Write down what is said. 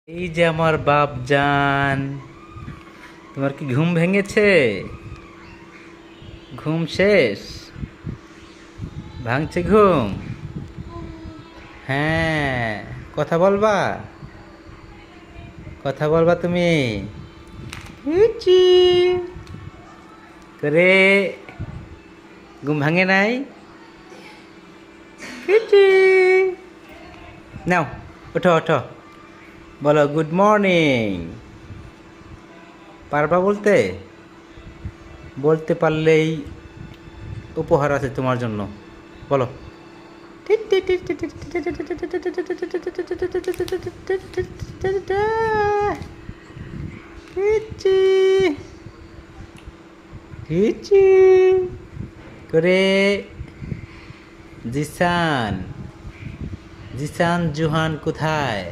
এই যে আমার বাপজান, তোমার কি ঘুম ভেঙেছে? ঘুম শেষ? ভাঙছে ঘুম? হ্যাঁ, কথা বলবা? কথা বলবা তুমি? ইচি করে ঘুম ভাঙে নাই? ইচি নাও, ওঠো ওঠো, বলো গুড মর্নিং। পারবা বলতে? বলতে পারলেই উপহার আছে তোমার জন্য, বলো। হিচি হিচি করে জিসান, জিসান জুহান কোথায়?